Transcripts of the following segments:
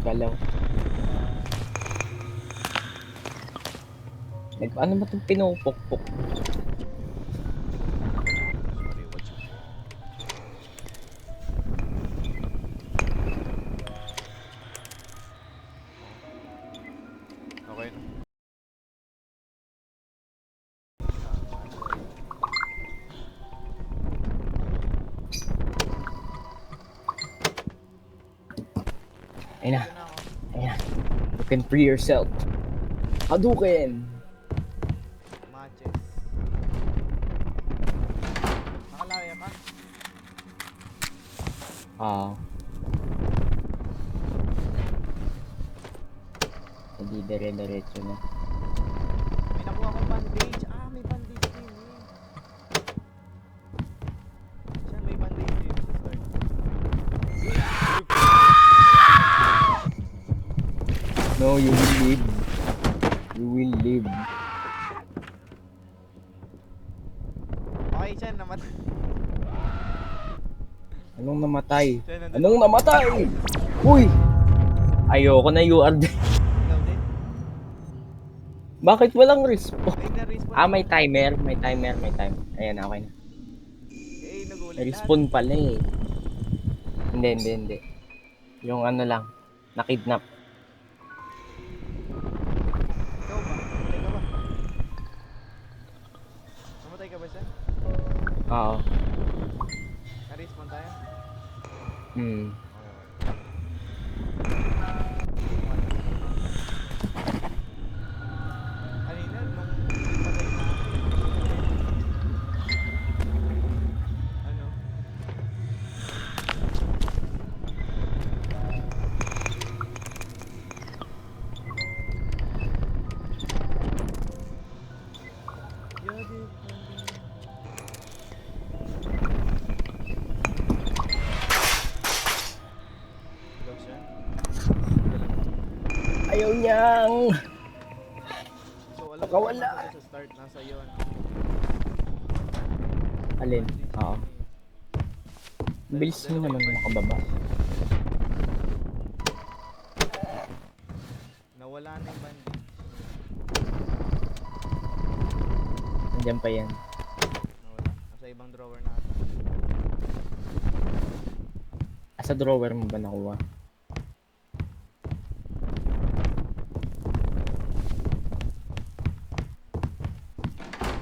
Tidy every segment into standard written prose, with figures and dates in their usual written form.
gumagalaw. Ano ba itong pinupukpok? Sorry, what you want? Okay na. Ayun na. Dito na ako. Ayun na. You can free yourself. Hadouken! Matches. Nakalaya ka? Hindi dire-diretso na. May nakuha akong bandage. May bandage din eh. Siya, may bandage din sa start. No, you will live. You will live. Okay, siya, namatay. Anong namatay? Siya, nandun Anong ako. namatay? Uy! Ayoko na UR din. Ikaw din? Bakit walang respawn? Ay, na-respawn May ako. timer. May timer. Ayan, okay na. Nagulat May lahat. respawn pala eh. Hindi. Yung ano lang. Nakidnap. Ikaw ba? Namatay ka ba? Namatay ka ba siya? Oo. Na-respawn tayo? Hmm. Okay. Kanina, nung patay na ako, ano? Yadi, hello, siya. Ayaw niyang. So, alam mo kung Nakawala. nasa sa start, nasa iyo, ano? Alin? Bandage Oo. yun eh. Bilis mo Dalawa naman yung makababa. Nawala na yung bandage. Nandiyan pa yan. Nawala. Nasa ibang drawer na ata. Sa drawer mo ba nakuha?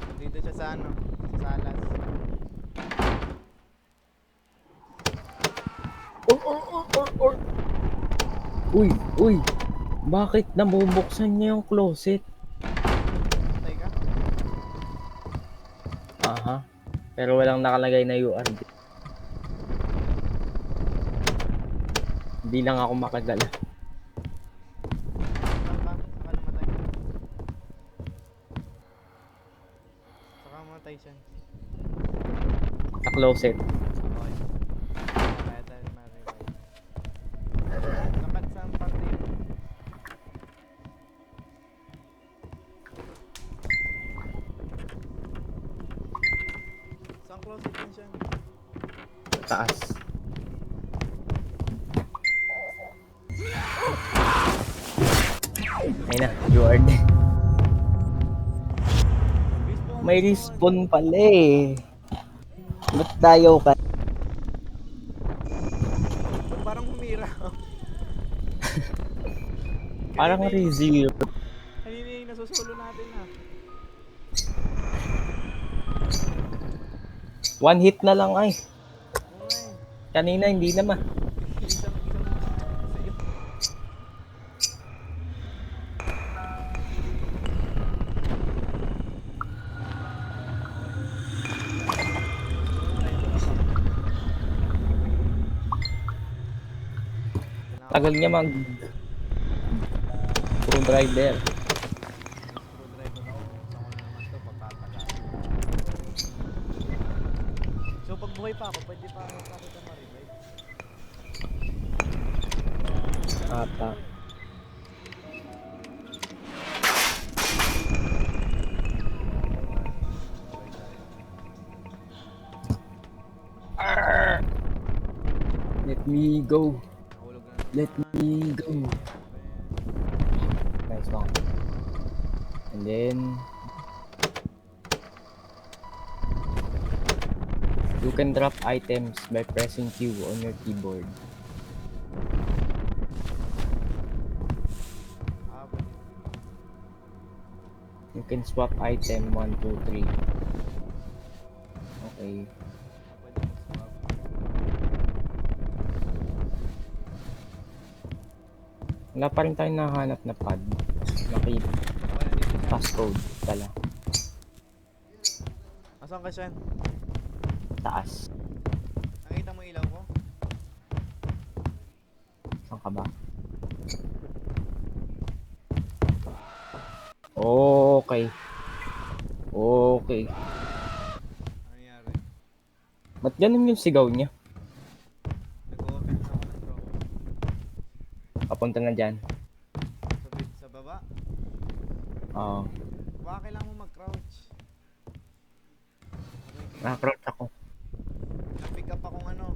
Nandito siya sa ano? Sa salas. Or. Uy. Bakit nabubuksan niya yung closet? Patay ka? Aha. Pero walang nakalagay na URD. Hindi lang ako makagala. Saan ka? Saka namatay. Saka namatay siya. Sa closet. Okay. Kaya tayo ma-revive. Saan parte yun? Saan closet yun siya? Sa taas. Ayun na, URD. Respawn, May respawn! respawn pala eh. Ba't tayo ka? Ba't parang humira? Parang re-zero. Kanina yung nasusulo natin ah. One hit na lang ay. Oo nga eh. Kanina hindi naman. Isang sa'yo. Tagal niya mag screwdriver. Screwdriver ako. Bubuksan ko na naman to pagtatagal. So pag buhay pa ako, pwede pa kita ma-revive. Ata. Let me go. Nahulog na naman. Let me go. man. Nice one. And then you can drop items by pressing Q on your keyboard. Pwede. You can swap item 1, 2, 3. Okay. Pwede mag-swap. Wala pa rin tayong nahanap na pad. Nakita. Okay, nandito siya. Passcode pala. Asan ka siya? Taas. Nakita mo ilaw ko? Saan ka ba? Okay. Okay. Ano nangyari? Ba't ganun yung sigaw niya? Nag-open na ako ng drop. Papunta na dyan. Sa baba? Oo. Baka kailangan mo mag-crouch. Nakakrot ako. Nag-pick up akong ano.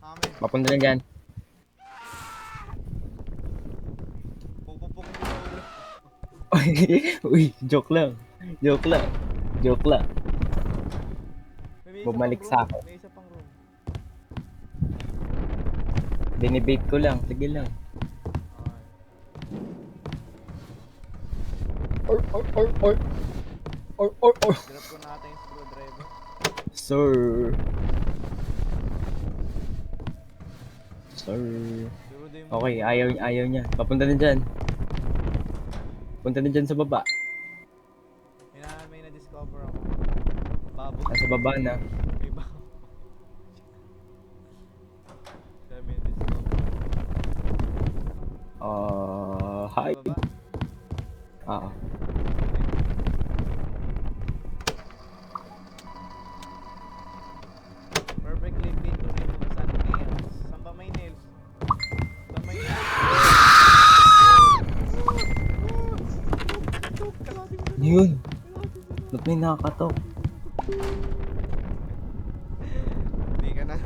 Hammer. Papunta na dyan. Pupupukin mo sa ulo. Uy, joke lang. Joke lang. Joke lang. May isa Bumalik pang sa room. akin. May isa pang room. Dinibate ko lang. Sige lang. Okay. Or. Drop ko natin yung screwdriver. Sir. Sir. Siguro din mo. Okay, ayaw niya. Papunta na dyan. Punta na dyan sa baba. May na-discover ako. Babo. Nasa baba na. May babo. Siya may na-discover. Hi. Sa baba? Oo. Perfectly fit to remove sun nails. Saan ba may nails? Saan may nails? Ano yun? Ba't may nakakatok? Hindi ka na.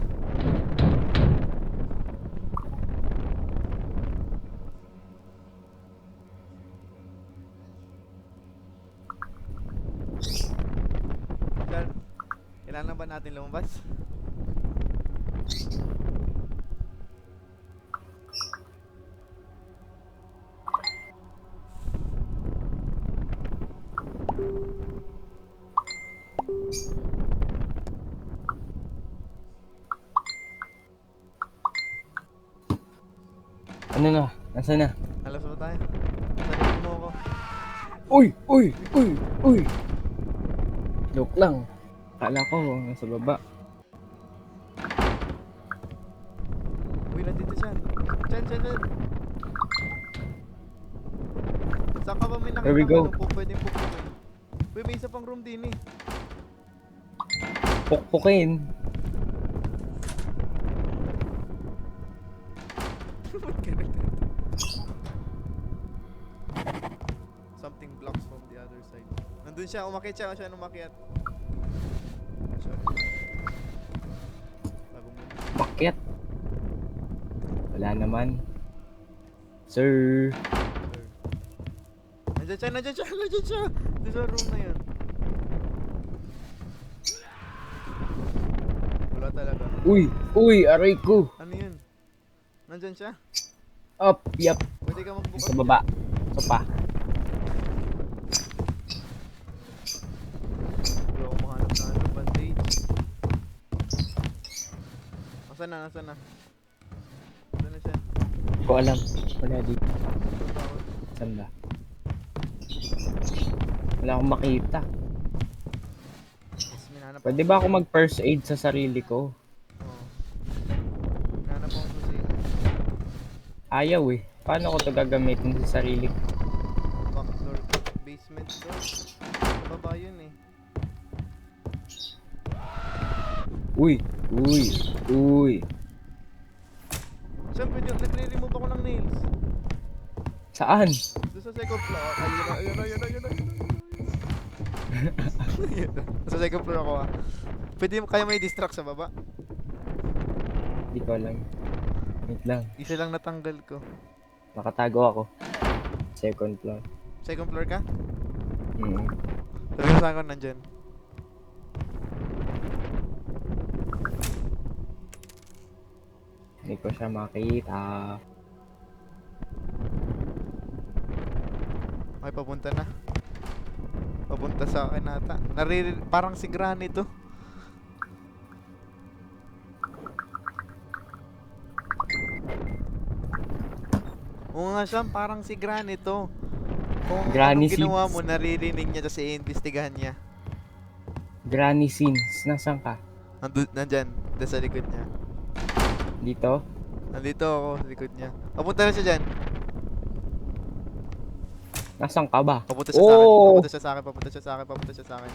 Sir, kailangan ba natin lumabas? Ano na? Nasaan na? Alas ba tayo? Sarili mo ako. Uy! Joke lang. Kala ko nasa baba. Uy, nandito siya. Chan. Saan ka ba may Here we nakita go. ano po pwedeng pupukin? Uy, may isa pang room din eh. Pukpukin. Ba't ganun? Something blocks from the other side. Nandun siya, umakyat siya umakyat. Bago mo. Bakit? Wala naman. Sir. Nandiyan siya! Doon sa room na yun. Wala talaga. Uy, aray ko. Ano yun? Nandyan siya? Up, yap. Pwede ka magbukas. Sa baba. Sa pa. Wala akong mahanap na ano, bandage. Nasaan na? Nasaan na siya? Hindi ko alam. Wala dito. Punta ako. Saan ba? Wala akong makita. Yes, minanap ako. Pwede ba ako mag first aid sa sarili ko? Oo. Minanap ako kasi Ayaw eh. Paano ko to gagamitin sa sarili ko? backdoor, basement door. Sa baba yun eh. Uy. Siyempre, nagre-remove ako ng nails. Saan? Doon sa second floor. Ayun na. Sa second floor ako ah. Pwede mo kaya may distract sa baba? Hindi ko alam. Wait lang. Isa lang natanggal ko. Nakatago ako. Second floor. Second floor ka? Mm. Sabi ko saan ko nandyan. Hindi ko siya makita. Okay, papunta na. Papunta sa akin ata. Parang si Granny to. Oo nga siya, parang si Granny to. Kung Granny anong ginawa Sins. mo, naririnig niya tapos iimbestigahan niya. Granny Sins. Nasaan ka? Nandyan, dyan sa likod niya. Dito? Nandito ako sa likod niya. Papunta na siya dyan. Nasaan ka ba? Papunta siya sa akin. Oh! Papunta siya sa akin. Papunta siya sa akin. Papunta siya sa akin.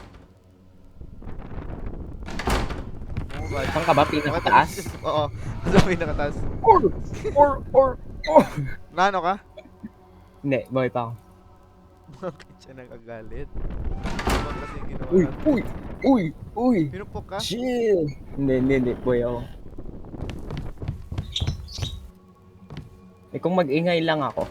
Oh my God. Saan ka ba? Pinakataas? Oo. Sa pinakataas. Or. Nano ka? Hindi, buhay pa ako. Bakit siya nagagalit? Ano ba kasi yung ginawa Uy! natin? Uy! Pinupok ka? Chill! Hindi. Buhay ako. Eh kung mag-ingay lang ako.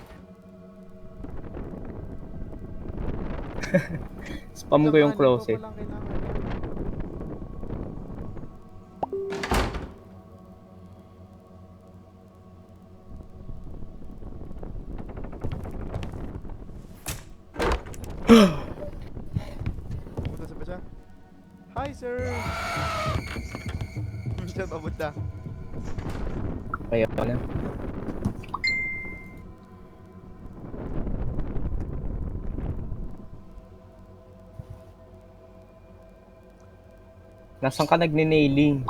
Spam ko yung closet. Walang kailangan. Pumunta sa ba siya? Hi, sir! Siya papunta. Kaya na. Nasaan ka nagne-nailing?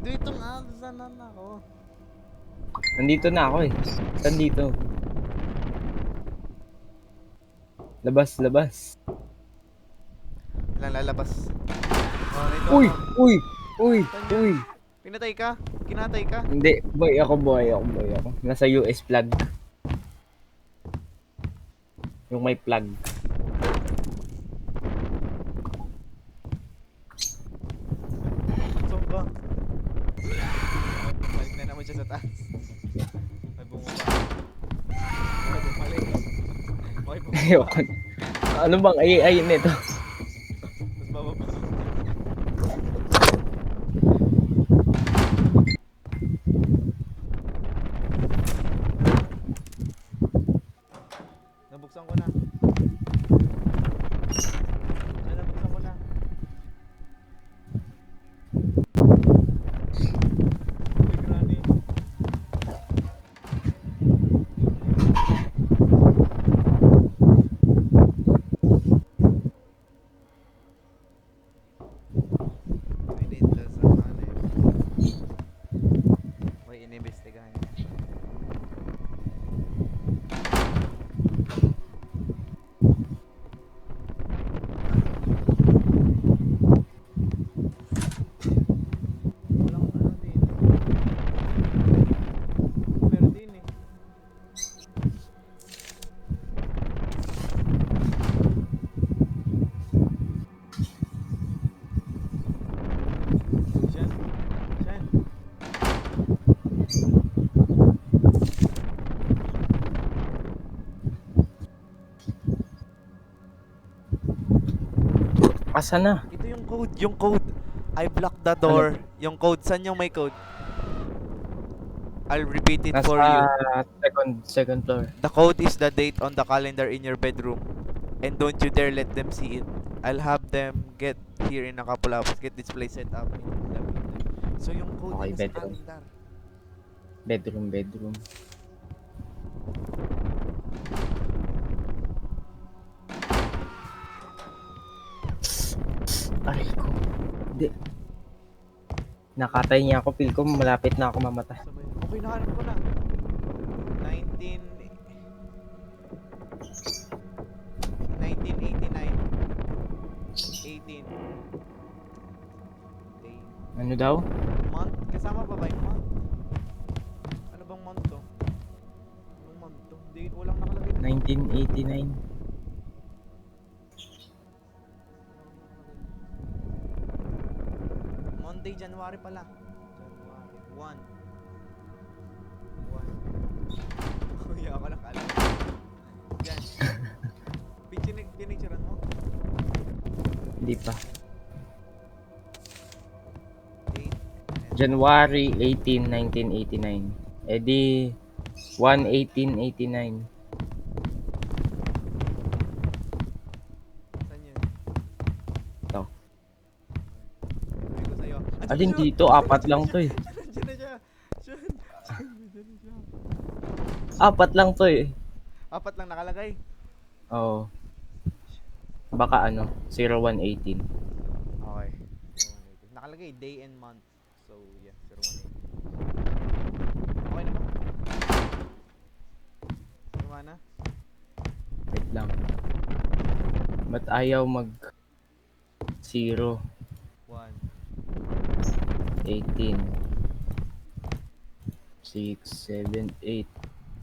Dito nga, sana na ako. Nandito na ako eh. Saan dito? Labas. Walang lalabas. Oh, ito Uy! ako. Uy! Pinatay ka? Kinatay ka? Hindi, buhay ako. Nasa US flag. Yung may flag. Saan ka? Balik na naman siya sa taas. May bumaba. May bumalik. May bumaba. Ayoko. Ano bang AI nito? Mas bababa. Nabuksan ko na. Ay, nabuksan ko na. Uy, Granny. May ninja sa ano eh. May inimbestigahan niya. Walang ano din. Meron din eh. Siyan. Asa na? Ito yung code. I blocked the door. Yung code, saan yung may code? I'll repeat it for you. Nasa second floor. The code is the date on the calendar in your bedroom. And don't you dare let them see it. I'll have them get here in a couple hours. Get this place set up in the building. So yung code Okay, ay nasa bedroom. calendar. Bedroom. Aray ko. Hindi. Nakatay niya ako. Feel ko malapit na ako mamatay. Sabay. Okay, nahanap ko na. 1989. 18. Day. Ano daw? Month? Kasama pa ba yung month? Ano bang month to? Anong month to? Date, walang nakalagay na. 1989. Monday, January pala. January 1. Ako lang alam. Yan. Pinicturean mo? Hindi pa. Date. January 18, 1989. Eh di 1/18/89. Saan yun? Ito. Sabi ko sa'yo. Alin dito? Apat lang to eh. Nandiyan na siya. Nandiyan na siya. Apat lang to eh. Apat lang nakalagay. Oo. Baka ano, 01/18. Okay. 0118. Nakalagay day and month. So, yeah, 0118. Okay na ba? Tama na? Wait lang. Ba't ayaw mag 0, 1. 18, 6, 7, 8.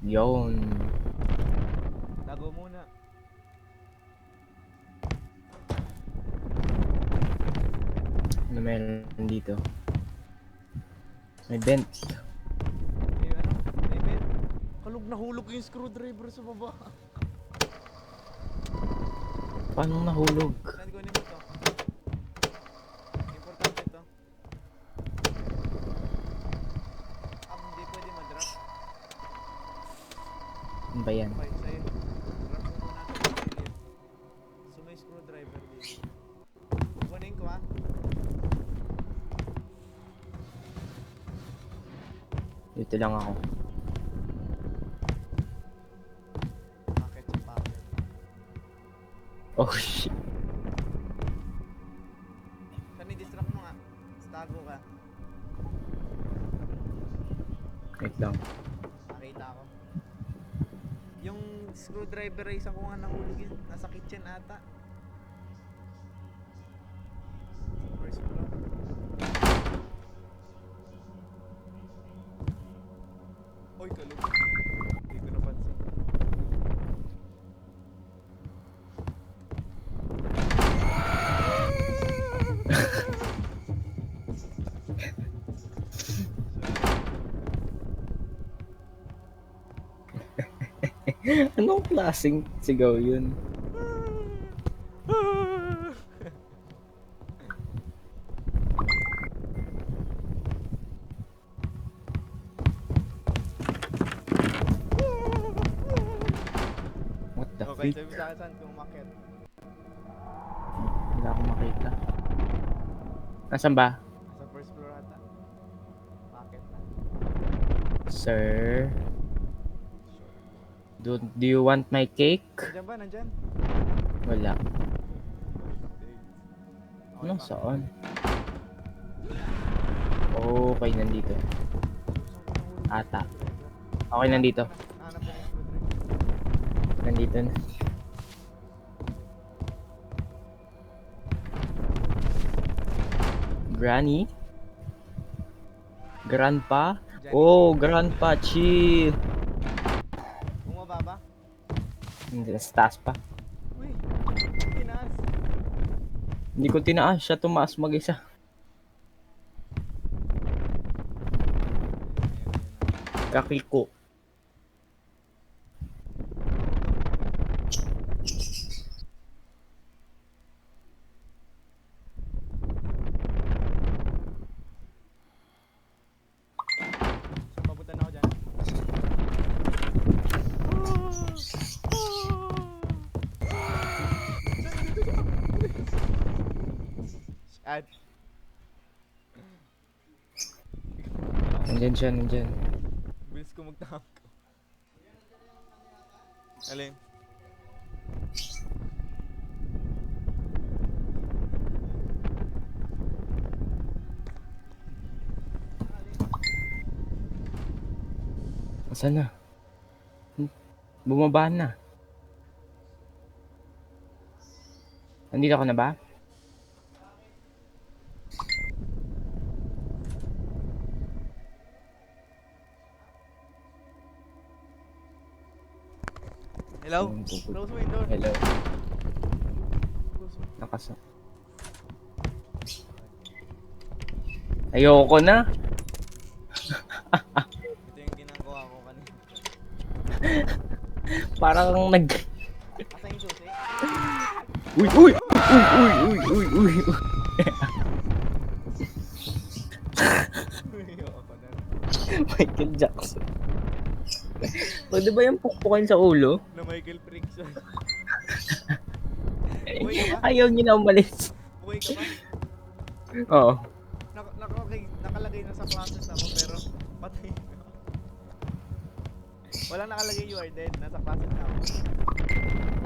Yun. Tago muna. Ano meron dito? May vent. May ano? May bed. Kalog na hulog yung screwdriver sa baba. Paano nahulog? Saan ko mo to? Importante to. Hindi pwede ma-drop. Ano ba yan? Okay, sa'yo. Drop mo muna ito sa gilid. So may screwdriver dito. Kukunin ko ha. Dito lang ako. Packet sa packet. Oh shit. Saan i-distract mo nga? Stago ka. Wait lang. Nakita ako. Yung screwdriver ay isang ko nga nahulog yun. Nasa kitchen ata. First floor. Oy, kalog. Hindi ko napansin. Anong klaseng sigaw yun? What the Okay, freak? sabi sa akin saan kung umakyat. Wala akong makita. Nasaan ba? Sa first floor ata. Umakyat na. Sir? Do you want my cake? Nandyan ba? Nandyan? Wala. Okay, Anong umakyat. saan? Okay, nandito. Ata. Okay, nandito. Hanap na yung screwdriver. Nandito na. Granny? Grandpa? Oh, Grandpa, chill. Bumaba ba? Hindi, sa taas pa. Uy! Tinaas! Hindi ko tinaas, siya tumaas mag-isa. Kakiko. So, papunta na ako dyan. At Nandyan siya, nandyan. bilis ko magtahak. Alin? Asan na? Bumaba na. Nandito ka na ba? Hello? Close mo yung door. Hello. Close mo. Nakasa. Ayoko na. Ito yung ginagawa ko kanina. Parang nag... Asan yung susi? Uy, uy! Uy, uy, uy, uy, uy! Ako na. Michael Jackson. Pwede ba yung pukpukin sa ulo? Na Michael Frickson. Buhay ka ba? Ayaw niya na umalis. Buhay ka ba? Oo. Nakalagay na sa closet ako pero patay na. Walang nakalagay you are dead. Nasa closet na ako.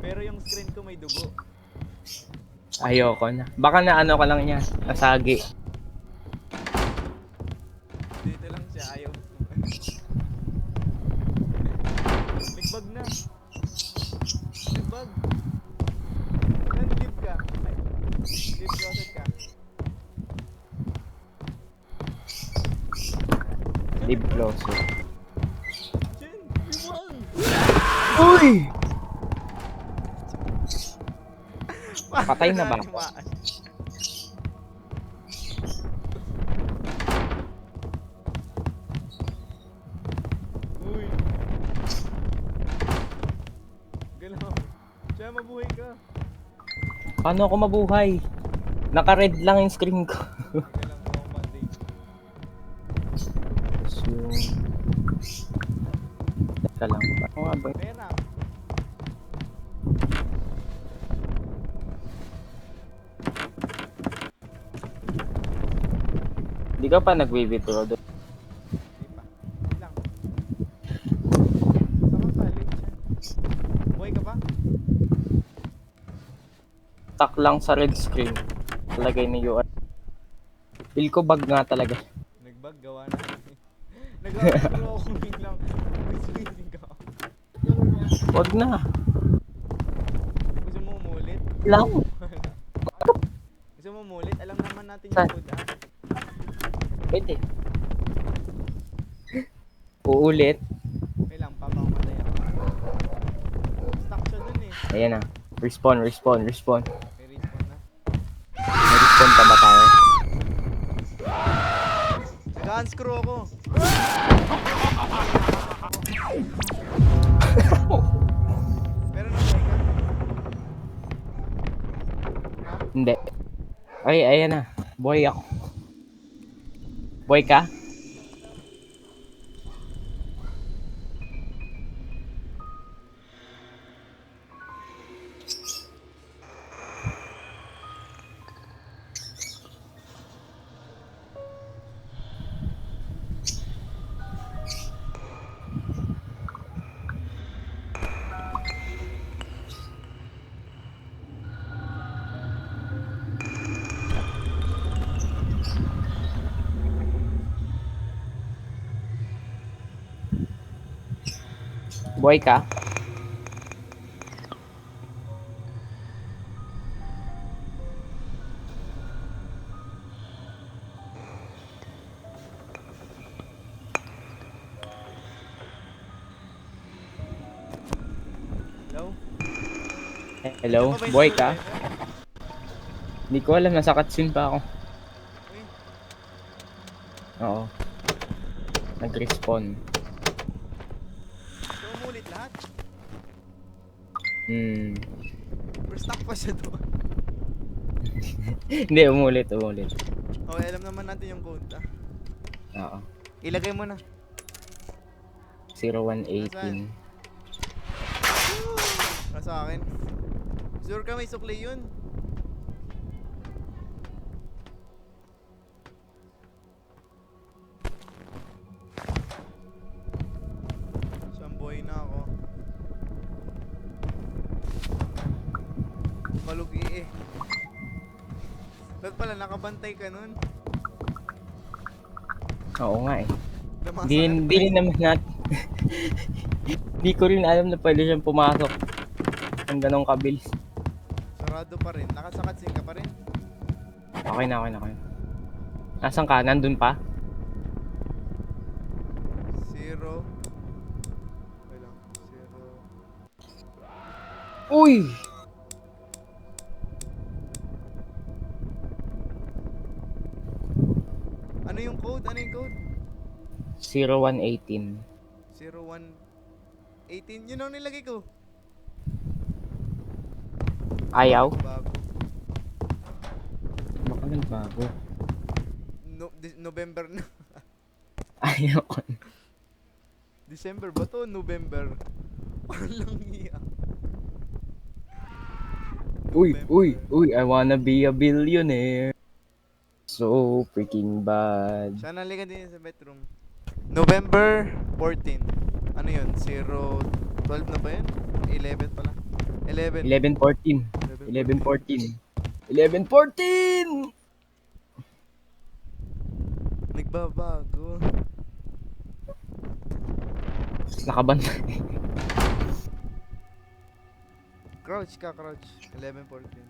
Pero yung screen ko may dugo. Ayoko na. Baka na ano ka lang niya. Nasagi. Dito lang siya. Ayaw. Ligbag na. Ligbag. Live ka. Ay. Live closet ka. Live closer. Chin! You won! Uy! Patay na ba ako? Uy! Galaw. Siya, mabuhay ka. Paano ako mabuhay? Naka-red lang yung screen ko. Galang ko ang bandage. So... Teka lang. Paano nga ba? Pera. Hindi ka pa nag-withdraw doon. Hindi pa. Hindi lang. Saan ka galing siya? Buhay ka ba? Tak lang sa red screen. Talagay ni UR. Feel ko bug nga talaga. Nagbag, gawa na. Nag-outro ako biglang. Nag-swing ka. Wag na. Gusto mo umulit? Lang. Gusto mo umulit? Alam naman natin Saan? yung code ah. Pwede. Uulit. Okay lang, papamatay ako. Stuck siya dun eh. Ayan na. Respawn. May respawn na. May respawn pa ba tayo? Nag-unscrew ako. Pero nabuhay ka? Ha? Hindi. Ay, ayan na. Boy ako. Boy ka? Boy ka? Hello? Hello? Ano ba yung Boy survivor? ka? Hindi ko alam. Nasa cutscene pa ako. Uy, Oo. Nag-respawn. so umulit lahat. Hmm. Pero stuck pa siya doon. Hindi, umulit. Okay, alam naman natin yung code ah. Oo. Ilagay mo na. 0118. Para sa akin. Sure ka may sukli yun? Samboy na ako. Balugi eh. Ba't pala nakabantay ka nun? Oo nga eh. Damasa Di rin naman natin. Di ko rin alam na pwede siyang pumasok. Ang ganong kabilis. Sarado pa rin. Nakasakatsing ka pa rin. Okay na. Nasaan ka? Nandun pa? 0. Okay lang. 0. Uy! Ano yung code? 0118. 0118. 18, yun ang nilagay ko. Ayaw? Bago. Baka nagbago. November na. Ayaw ko. December ba to? November. Walang iya. Uy, I wanna be a billionaire. So freaking bad. Siya nalikan din sa bedroom. November 14. Ano yun? 12 na ba yun? 11 pala. 11. 11:14. 11:14. 11:14! Nagbabago. Nakabantay. Crouch ka, crouch. 11:14.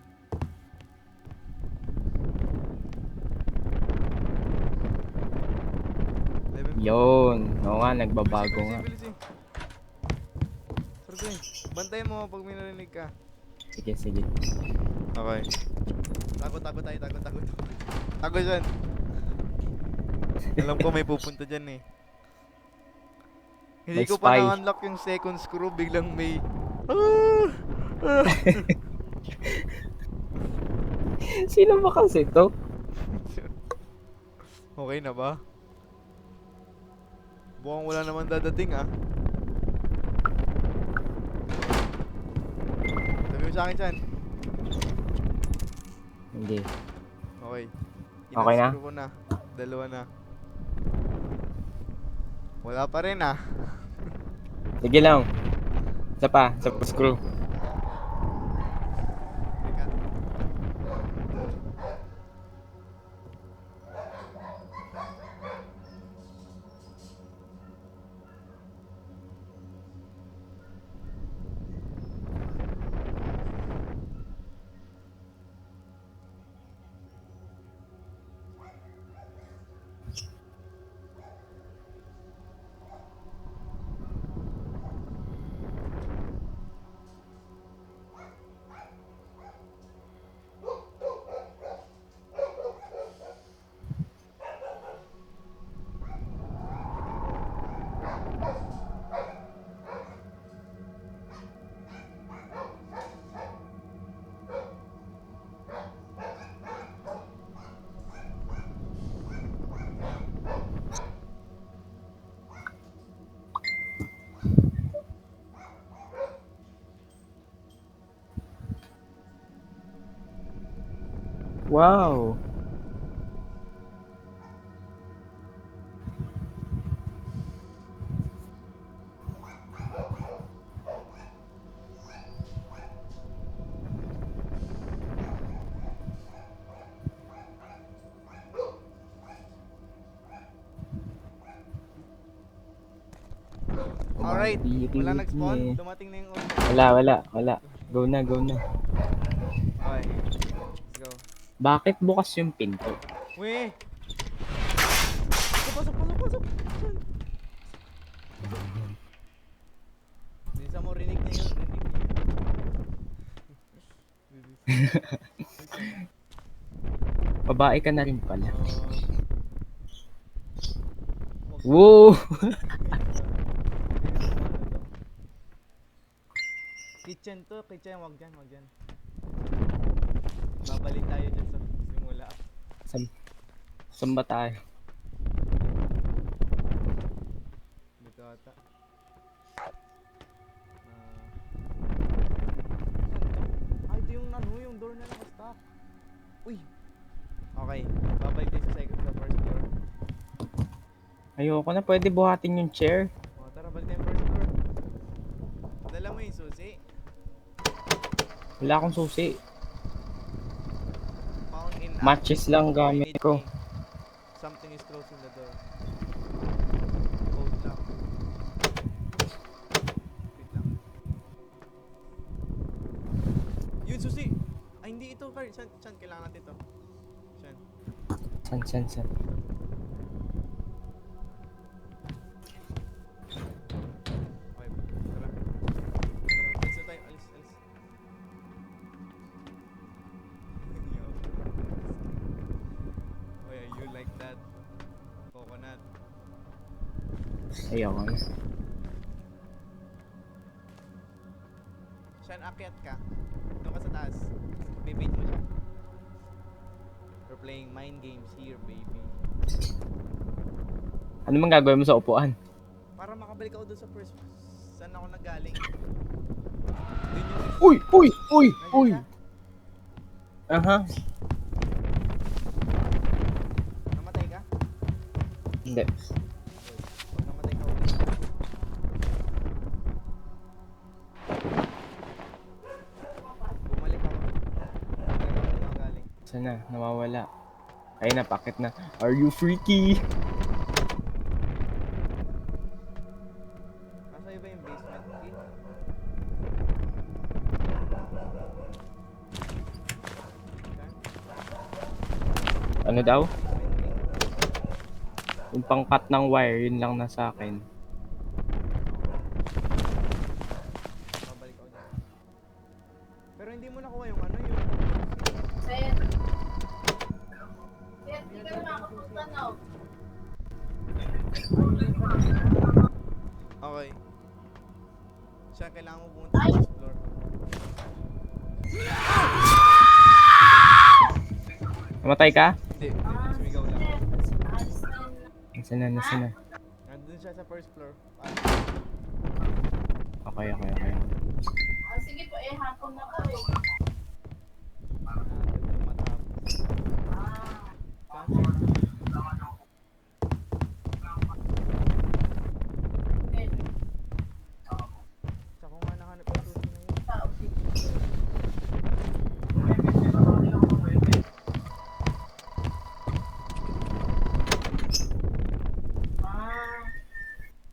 Yun. Oo nga, nagbabago nga. Bilisin. Sorry. Bantayan mo pag may narinig ka. Sige, sige. Okay. Tago tayo. Tago dyan. Alam ko may pupunta dyan eh. Hindi May ko pa spy. na-unlock yung second screw, biglang may... Sino ba kasi to? Okay na ba? Bukhang wala naman dadating ah. Sabi mo sa akin, Chan. Hindi. Okay. Okay na? Screw ko na. Dalawa na. Wala pa rin ah. Sige lang. Isa pa, screw. Teka. Wow. Alright. Wala Mabilis nag-spawn. eh. Dumating na yung Wala. Go na. Okay. Let's go. Bakit bukas yung pinto? Weh! Pasok! Bisa mo rinig niya yun. Babae ka na rin pala. Wag- Wow! Kitchen to, wag dyan. Babalik tayo dyan sa simula. Saan ba tayo? Dito ata. Ito yung door na naka-stop. Uy! Okay, babalik tayo sa first floor. Ayoko na, pwede buhatin yung chair. O, tara, balik tayo first floor. Dala mo yung susi. Wala akong susi. Found in Matches lang gamit ko. Something is closing the door. Code lock. Wait lang. Yun, susi! Ay, hindi ito, Carl. Saan? Kailangan natin ito. Saan? San. Okay, tara. Alis na tayo, alis. Oh yeah, you like that coconut. Ayoko na. Saan akyat ka? Doon ka sa taas. Bibait mo siya. We're playing mind games here, baby. Ano man gagawin mo sa upuan? Para makabalik ako doon sa first. Saan ako nagaling? Doon yung... Uy! Uy! Uy! Nandiyan Uy! siya? Aha. Namatay ka? Hindi. Pag namatay ka ulit. Bumalik ako. Bumalik ako doon nagaling. Saan na? Nawawala. Ayun na, pakit na. Are you freaky? Nasa iba yung basement key? Ano daw? Basement key? Yung pang-cut ng wire, yun lang nasa akin. Babalik ako dyan. Pero hindi mo nakuha yung ano yung... Sen. Sen, hindi ka na makapunta, no? Okay. Siya, kailangan mo pumunta sa first floor. Namatay ka? Hindi, sumigaw lang. Alis na yun. Nasaan na? Nasaan na? Nandun siya sa first floor. Okay, okay, okay. Sige po, hapon na po eh. Tumatapos. Ah, Cancel. okay. Sa kung nga nahanap yung susi na yun. Tao dito. Ah.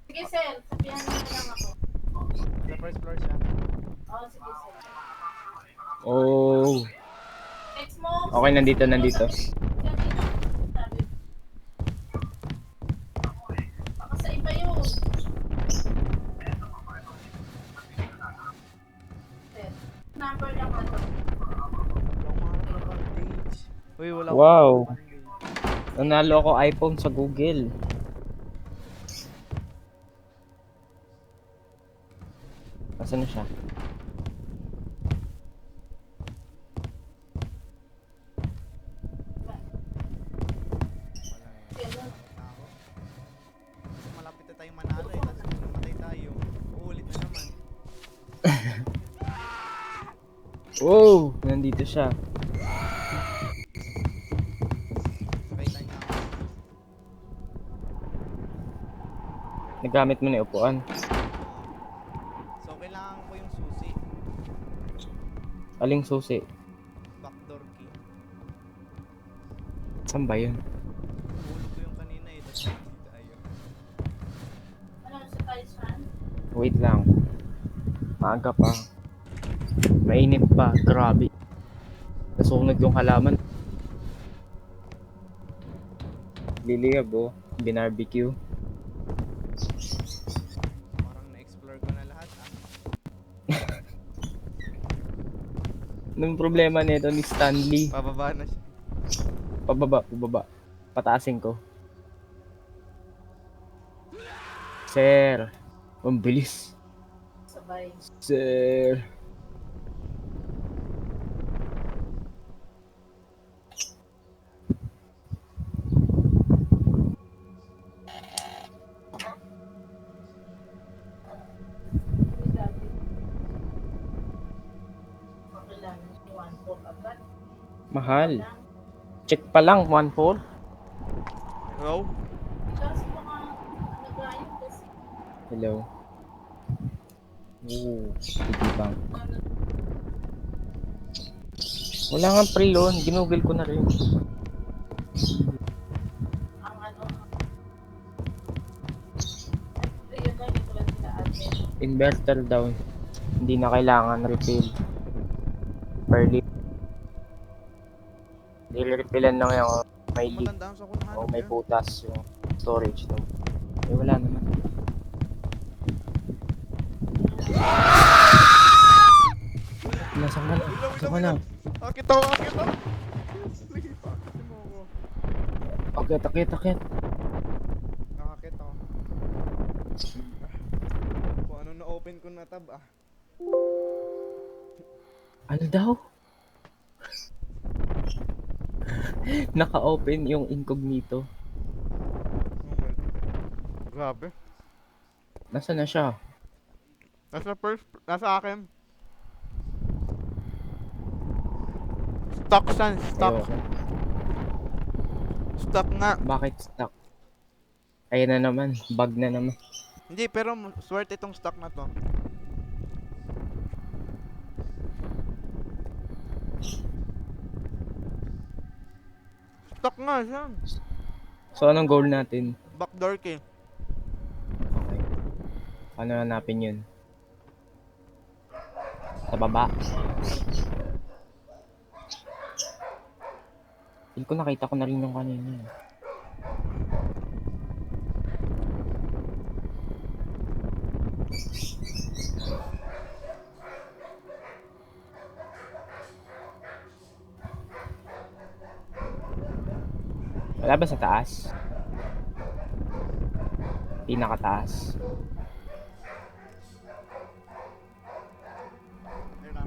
Sige, sir. Sabihan mo na lang ako. Sa first floor siya. Oh, sige, sir. Oh. Text mo. Okay, nandito, nandito. Sabi. Baka sa iba yun. Sir, number lang na to. Wala akong mahanap na bandage. Uy, wala akong Wow. mahanap na bandage. Nanalo ako iPhone sa Google. Nasaan na siya? Wala eh. Ganun. Takot na ako. Kasi malapit na tayong manalo eh. Tapos kung namatay tayo, uulit na naman. Wow! Nandito siya. Nakita niya ako. Nagamit mo na yung upuan. So, kailangan ko yung susi. Aling susi? Backdoor key. Saan ba yun? Hulog ko yung kanina eh. Tapos hindi tayo. Ano, sa Taiwan? Wait lang. Maaga pa. Mainit pa. Grabe. Nasunog yung halaman. Liliyab oh. Binarbecue. Parang na-explore ko na lahat ah. Anong problema nito ni Stanley? Pababa na siya. Pababa, pababa. Pataasin ko. Sir. Ang bilis. Sabay. Sir. Hindi dati. Okay lang. 1-4 agad. Mahal. Check pa lang, 1-4. Hello? Kasi baka nag-ayun kasi. Hello. Oo. Sige bang. Wala nga pre-loan. Ginugol ko na rin. Ang ano. Yun na, hindi ko lang sila admin. Inverter daw. Hindi na kailangan refill. Per lead. Nire-refillan lang yung may leak Matandaan sa kunahan. o may butas yung storage no. Eh wala naman. Nasaan ka na? Nasaan ka na? Akit ako, akit ako. Please, akit mo ako. Akit, akit, akit. Nakakit ako. Kung ano na-open ko na tab ah. Ano daw? Naka-open yung incognito. Okay. Grabe. Nasaan na siya? Nasa akin. Stock san, stock. Ayoko. Stock nga. Bakit stuck? Ayan na naman. Bug na naman. Hindi, pero swerte itong stock na to. Stock nga siya. So, anong goal natin? Backdoor key. Okay. Paano hanapin yun? Sa baba. Feel ko nakita ko na rin yung kanina. Wala ba sa taas? Pinakataas. Ayun na.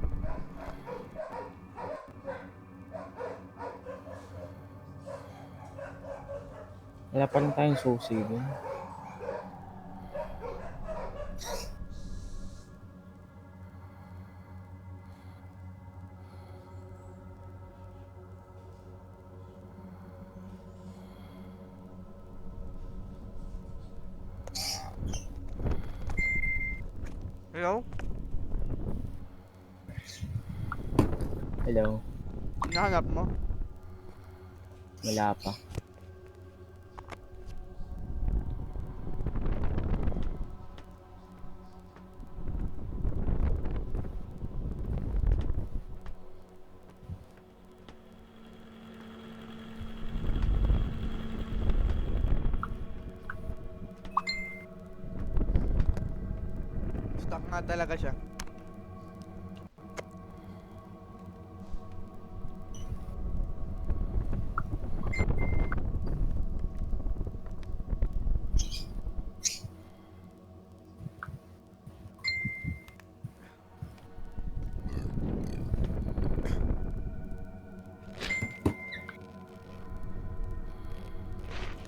Wala pa rin tayong susi dun. Hello? Hello? Hinahanap mo? Wala pa. Stock nga talaga siya.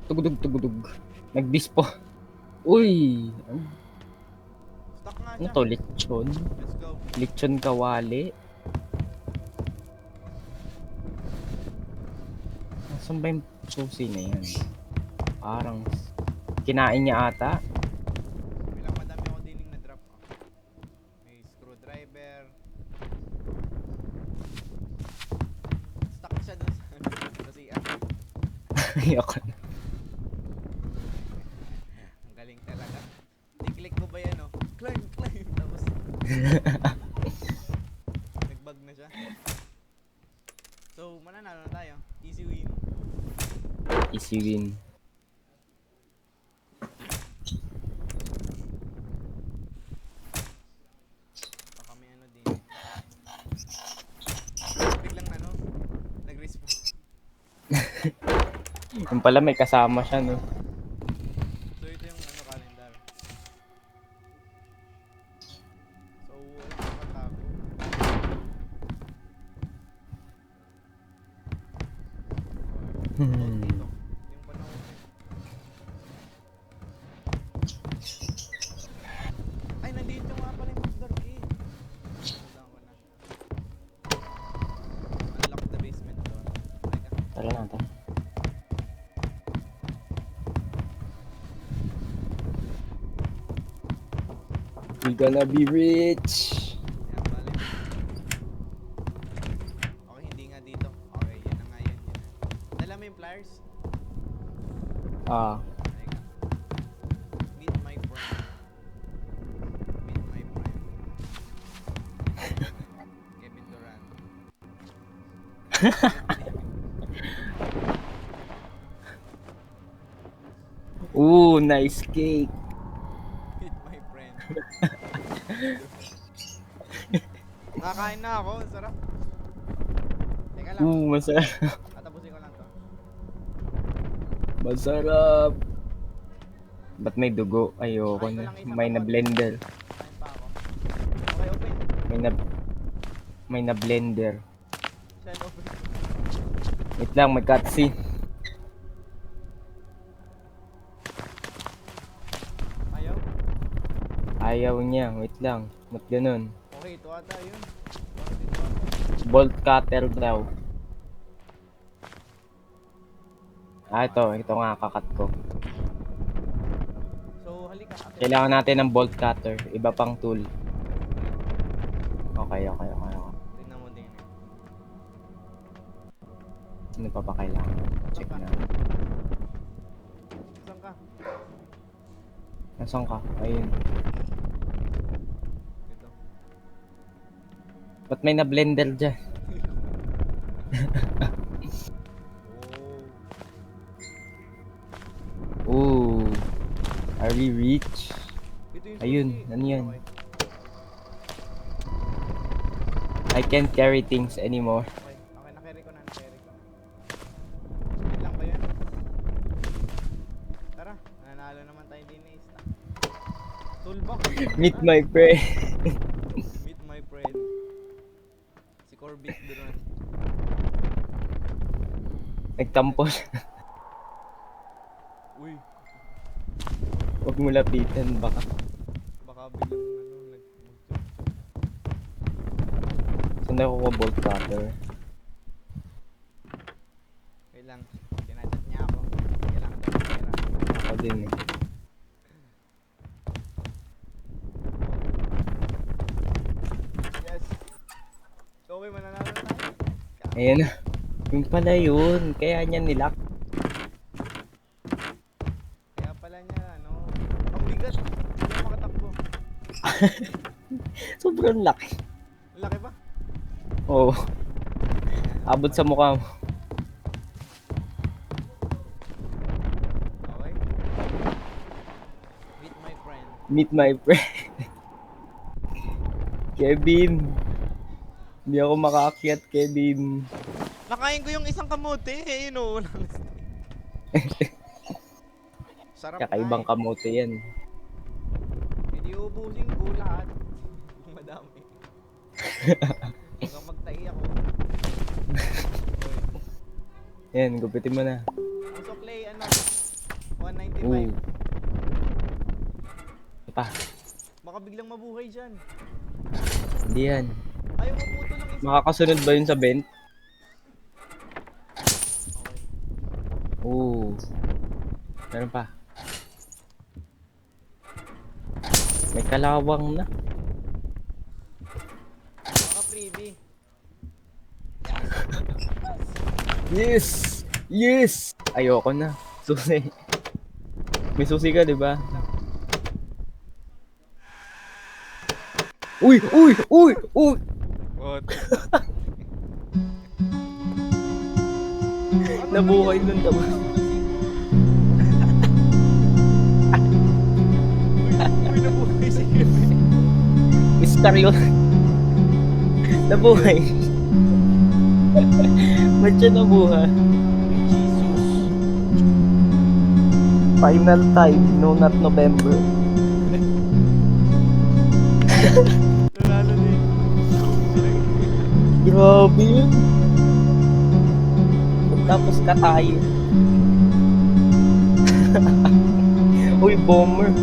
Tugudug. Nag-dispo. Uy! Stock nga Ano siya. to? Lechon? Let's go. Lechon kawali? Nasaan ba yung susi na yan? Parang kinain niya ata. Bilang madami ako dining na drop. Oh. May screwdriver. Stuck siya dun sa CR. Ayoko na. Ang galing talaga. I-click ko ba yan, oh? Climb. Tapos, nag-bug na siya. So, mananalo na tayo. Easy win. Easy win. Baka may ano din. Biglang ano, nag-respawn. Yung pala may kasama siya, no? So, ito yung ano, calendar. So, walang makatago. Oh, dito. Yung panahon eh. Ay, nandito nga pala yung backdoor key. Tandaan ko na. Unlock the basement door. Teka. Tara natin. We gonna be rich! Ayan, bale. Okay, hindi nga dito. Okay, yan na nga yan. Dala mo yung pliers? Ah, Teka. Meet my friend. Meet my friend. Kevin Durant. ooh, nice cake! Meet my friend. Nakakain na ako. Ang sarap. Teka lang. Ooh, masarap. Tatapusin ko lang to. Masarap! Ba't may dugo? Ayoko Kain ko na. lang isang May na kabot. blender. Kain pa ako. Okay, open. May na... May na blender. Siya no. Wait lang, may cutscene. Ayaw? Ayaw niya, wait lang. Ba't ganun? Okay, ito ata yun. Bakit ito ata? Bolt cutter daw. Ito nga kakat ko. So, halika. Akit. Kailangan natin ng bolt cutter, iba pang tool. Okay. Tingnan mo din. Ano pa ba kailangan? Check na. Saan ka? Nasaan ka? Ayun. Dito. Ba't may na blender dyan? Oh. Ooh. Are we rich? Ito yung Ayun, susi. ano yan? Okay. I can't carry things anymore. Okay, nakarry ko na. Wait lang ba yan? Tara, nanalo naman tayo din eh. Toolbox. Meet my friend. Meet my friend. Si Corbett Duran. Nagtampo. Uy, Huwag mo lapitan baka. baka biglang Saan ako ko bolt cutter? wait lang. Tinachat niya ako. Kailangan ko ng pera. Ako din eh. Yes. So, okay, mananalo na tayo. Ayan na. Yung pala yun. Kaya niya nilak. Kaya pala niya, ano, ang bigat. Hindi ako makatakbo. Sobrang laki. Ang laki ba? Oo. Abot sa mukha mo. Okay. Meet my friend. Meet my friend. Kevin. Hindi ako makaakyat, Kevin. Nakain ko yung isang kamote. Eh, yun o. Sarap Kakaibang na kamote yan. Hindi ubusin ko lahat. Madami. Baka magtai ako. Oy. Yan, gupitin mo na. Ang suklay, ano? Ooh. 195. Ito pa. Baka biglang mabuhay dyan. Hindi yan. Ayaw maputo lang isa. Makakasunod ba yun sa vent? Okay. Ooh. Meron pa. May kalawang na. Baka freebie. Yes! Yes! Ayoko na. Susi. May susi ka, di ba? Uy! Uy! Uy! Uy! What? Nabuhay nun tama. Uy, nabuhay siya. Star yun. Nabuhay. Ba't siya nabuhay? Jesus. Final time, no not November. Nanalo din. Grabe yun. Tapos katayo. Uy, bomber.